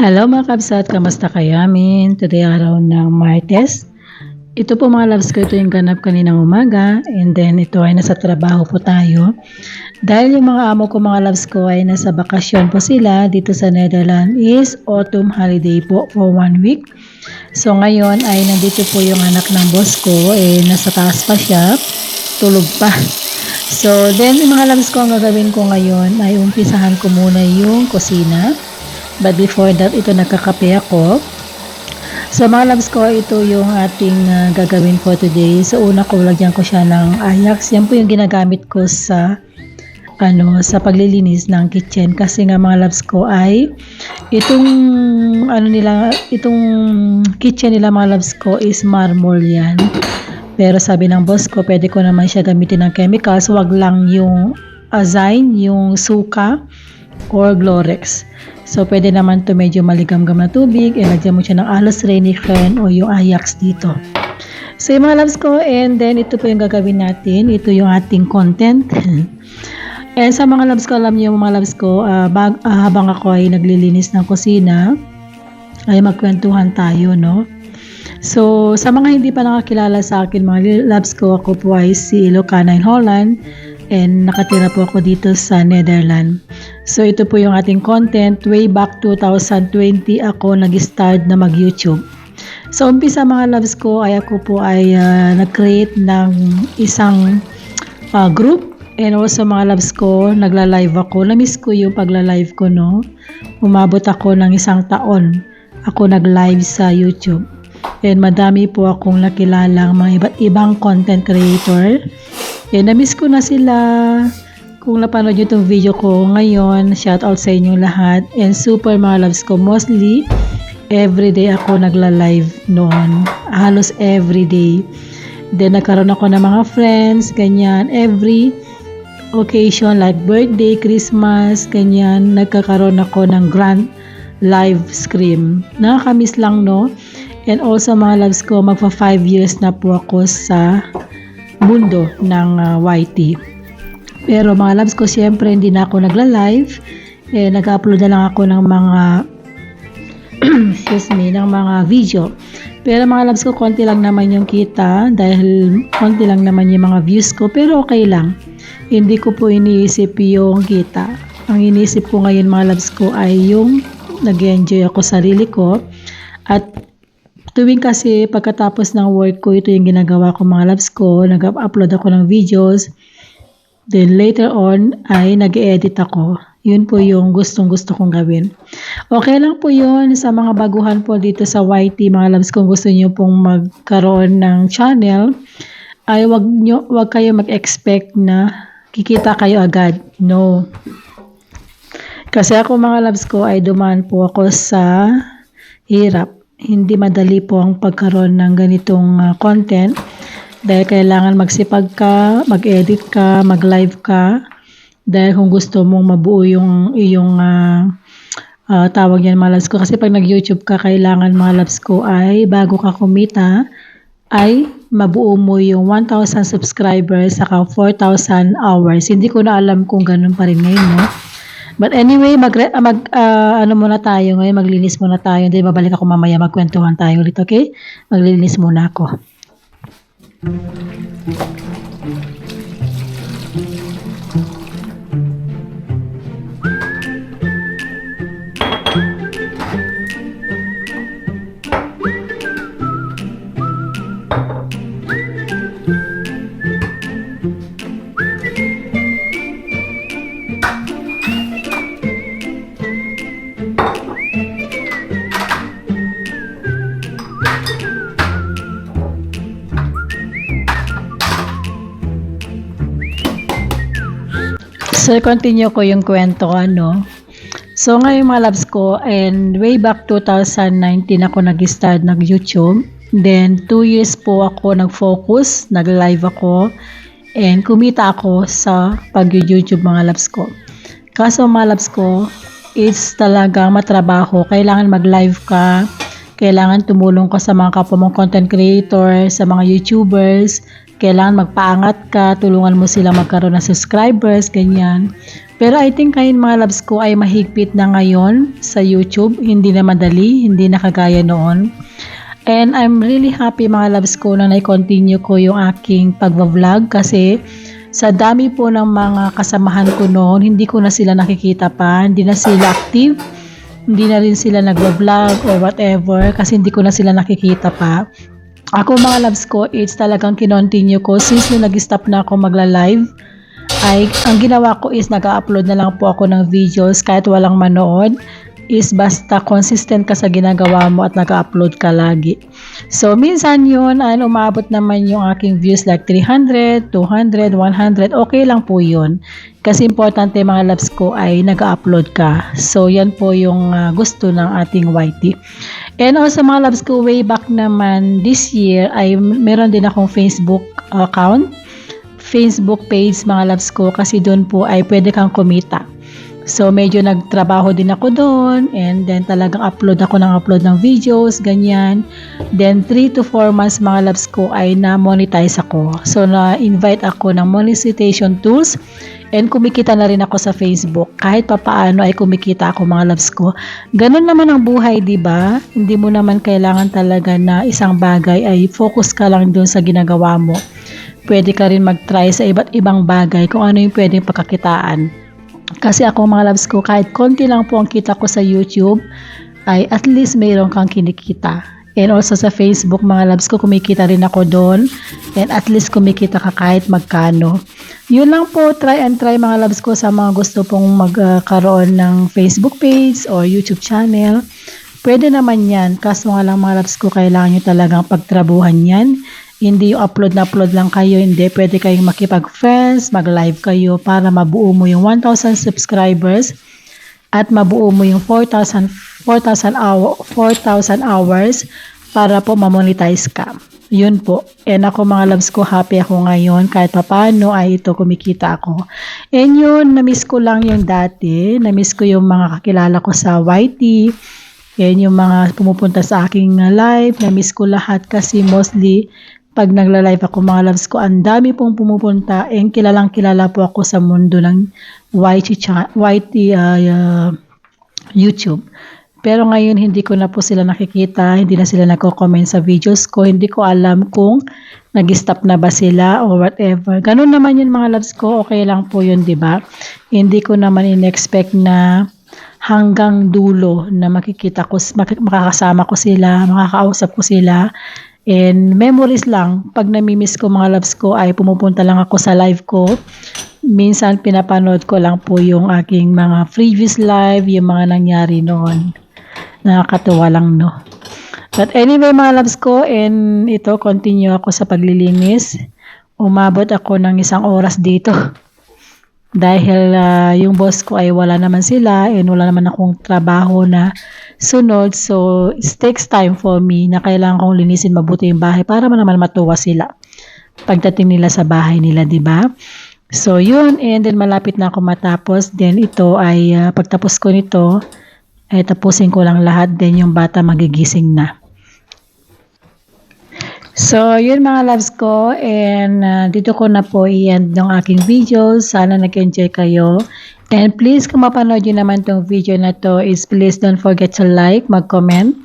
Hello mga kabsat, kamusta kayamin? Today araw ng Martes. Ito po mga loves ko, ito yung ganap kaninang umaga and then ito ay nasa trabaho po tayo. Dahil yung mga amo ko mga loves ko ay nasa bakasyon po sila dito sa Netherlands is autumn holiday po for 1 week. So ngayon ay nandito po yung anak ng boss ko, nasa taas pa siya, tulog pa. So then yung mga loves ko, ang gagawin ko ngayon ay umpisahan ko muna yung kusina. But before that, ito nagkakape ako. So mga loves ko, ito yung ating gagawin for today. So una ko, lagyan ko siya ng Ajax. Yan po yung ginagamit ko sa paglilinis ng kitchen. Kasi nga mga loves ko ay itong kitchen nila mga loves ko is marble yan. Pero sabi ng boss ko, pwede ko naman siya gamitin ng chemicals. Wag lang yung Azaine, yung suka or Glorex. So, pwede naman to medyo maligam-gam na tubig. Ilagyan mo siya ng Alos Reinichen o yung Ajax dito. So, yung mga loves ko, and then ito po yung gagawin natin. Ito yung ating content. And sa mga loves ko, alam niyo mga loves ko, habang ako ay naglilinis ng kusina, ay magkwentuhan tayo, no? So, sa mga hindi pa nakakilala sa akin, mga loves ko, ako po ay si Ilocana in Holland. And nakatira po ako dito sa Netherlands. So ito po yung ating content. Way back 2020 ako nag-start na mag-YouTube. So umpisa mga loves ko ay ako po ay nag-create ng isang group. And also mga loves ko, nagla-live ako. Na-miss ko yung pagla-live ko, no? Umabot ako ng 1 taon. Ako nag-live sa YouTube. And madami po akong nakilalang mga iba't ibang content creator. Na-miss ko na sila. Kung napanood nyo itong video ko ngayon, shout out sa inyo lahat. And super mga loves ko, mostly everyday ako nagla-live noon. Halos everyday. Then nagkaroon ako ng mga friends, ganyan. Every occasion like birthday, Christmas, ganyan. Nagkakaroon ako ng grand live stream. Nakakamiss lang, no? And also mga loves ko, magpa 5 years na po ako sa mundo ng YT. Pero mga loves ko, siyempre hindi na ako nagla-live. Nag-upload na lang ako ng mga ng mga video. Pero mga loves ko, konti lang naman yung kita dahil konti lang naman yung mga views ko. Pero okay lang. Hindi ko po iniisip yung kita. Ang iniisip ko ngayon mga loves ko ay yung nag-enjoy ako sarili ko. At tuwing kasi pagkatapos ng work ko, ito yung ginagawa ko mga loves ko. Nag-upload ako ng videos. Then later on ay nag-edit ako. Yun po yung gustong-gusto kong gawin. Okay lang po yun sa mga baguhan po dito sa YT mga loves. Kung gusto nyo pong magkaroon ng channel, ay wag kayo mag-expect na kikita kayo agad. No. Kasi ako mga loves ko ay dumaan po ako sa hirap. Hindi madali po ang pagkaroon ng ganitong content dahil kailangan magsipag ka, mag-edit ka, mag-live ka dahil kung gusto mong mabuo yung iyong tawag yan mga loves ko. Kasi pag nag-YouTube ka, kailangan mga loves ko ay bago ka kumita ay mabuo mo yung 1,000 subscribers saka 4,000 hours. Hindi ko na alam kung ganun pa rin ngayon, no? But anyway, muna tayo ngayon, maglinis muna tayo. Then babalik ako mamaya, magkwentuhan tayo ulit, okay? Maglinis muna ako. So, continue ko yung kwento So, ngayon mga loves ko, and way back 2019 ako nag-start nag-YouTube. Then, 2 years po ako nag-focus, nag-live ako, and kumita ako sa pag-YouTube mga loves ko. Kaso mga loves ko, it's talagang matrabaho. Kailangan mag-live ka, kailangan tumulong ka sa mga kapwa mong content creator, sa mga YouTubers, kailangan magpaangat ka, tulungan mo sila magkaroon ng subscribers, ganyan. Pero I think kayo mga loves ko ay mahigpit na ngayon sa YouTube, hindi na madali, hindi na kagaya noon. And I'm really happy mga loves ko na na-continue ko yung aking pagva-vlog kasi sa dami po ng mga kasamahan ko noon, hindi ko na sila nakikita pa, hindi na sila active, hindi na rin sila nagva-vlog or whatever kasi hindi ko na sila nakikita pa. Ako mga loves ko, it's talagang kinontinue ko since nung nag-stop na ako magla-live ay ang ginawa ko is nag-upload na lang po ako ng videos kahit walang manood, is basta consistent ka sa ginagawa mo at nag-upload ka lagi. So minsan yun ay umabot naman yung aking views like 300, 200, 100, okay lang po yun. Kasi importante mga loves ko ay nag-upload ka. So yan po yung gusto ng ating YT. And also mga loves ko, way back naman this year ay meron din akong Facebook account, Facebook page mga loves ko kasi doon po ay pwede kang kumita. So medyo nagtrabaho din ako doon and then talagang upload ng videos, ganyan. Then 3 to 4 months mga loves ko ay na-monetize ako. So na-invite ako ng monetization tools and kumikita na rin ako sa Facebook. Kahit papaano ay kumikita ako mga loves ko. Ganun naman ang buhay, di ba? Hindi mo naman kailangan talaga na isang bagay ay focus ka lang doon sa ginagawa mo. Pwede ka rin mag-try sa iba't ibang bagay kung ano yung pwedeng pagkakitaan. Kasi ako mga loves ko, kahit konti lang po ang kita ko sa YouTube, ay at least mayroon kang kinikita. And also sa Facebook mga loves ko, kumikita rin ako doon. And at least kumikita ka kahit magkano. Yun lang po, try and try mga loves ko sa mga gusto pong magkaroon ng Facebook page or YouTube channel. Pwede naman yan, kaso nga lang mga loves ko, kailangan nyo talagang pagtrabuhan yan. Hindi yung upload lang kayo, hindi. Pwede kayong makipag-friends, mag-live kayo para mabuo mo yung 1,000 subscribers at mabuo mo yung 4,000 hours para po ma-monetize ka. Yun po. And ako mga loves ko, happy ako ngayon kahit paano ay ito kumikita ako. And yun, na-miss ko lang yung dati. Na-miss ko yung mga kakilala ko sa YT. And yung mga pumupunta sa aking live. Na-miss ko lahat kasi mostly pag nagla-live ako mga loves ko, ang dami pong pumupunta and kilalang kilala po ako sa mundo ng YT YouTube. Pero ngayon hindi ko na po sila nakikita, hindi na sila nagko-comment sa videos ko, hindi ko alam kung nag-stop na ba sila or whatever. Ganun naman yun mga loves ko, okay lang po yun, di ba? Hindi ko naman in-expect na hanggang dulo na makikita ko, makakasama ko sila, makakausap ko sila. And memories lang, pag namimiss ko mga loves ko ay pumupunta lang ako sa live ko. Minsan pinapanood ko lang po yung aking mga previous live, yung mga nangyari noon. Nakakatuwa lang, no? But anyway mga loves ko, and ito, continue ako sa paglilinis. Umabot ako ng 1 oras dito. Dahil yung boss ko ay wala naman sila and wala naman akong trabaho na sunod. So, it takes time for me na kailangan kong linisin mabuti yung bahay para naman matuwa sila pagdating nila sa bahay nila, di ba? So, yun. And then, malapit na ako matapos. Then, ito ay pagtapos ko nito, ay tapusin ko lang lahat. Then, yung bata magigising na. So, yun mga loves ko, and dito ko na po i-end ng aking video. Sana nag-enjoy kayo. And please, kung mapanood nyo naman tong video na to, is please don't forget to like, mag-comment,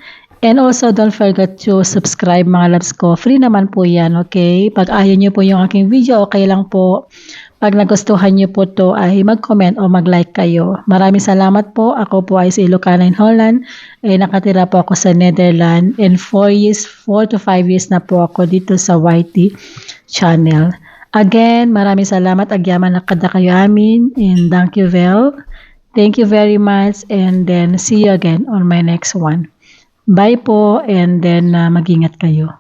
and also don't forget to subscribe mga loves ko. Free naman po yan, okay? Pag ayaw nyo po yung aking video, okay lang po. Pag nagustuhan nyo po to ay mag-comment o mag-like kayo. Maraming salamat po. Ako po ay si Ilocana in Holland. Nakatira po ako sa Netherlands. And 4 to 5 years na po ako dito sa YT channel. Again, maraming salamat. Agyaman na kada kayo amin. And thank you Thank you very much. And then see you again on my next one. Bye po. And then mag-ingat kayo.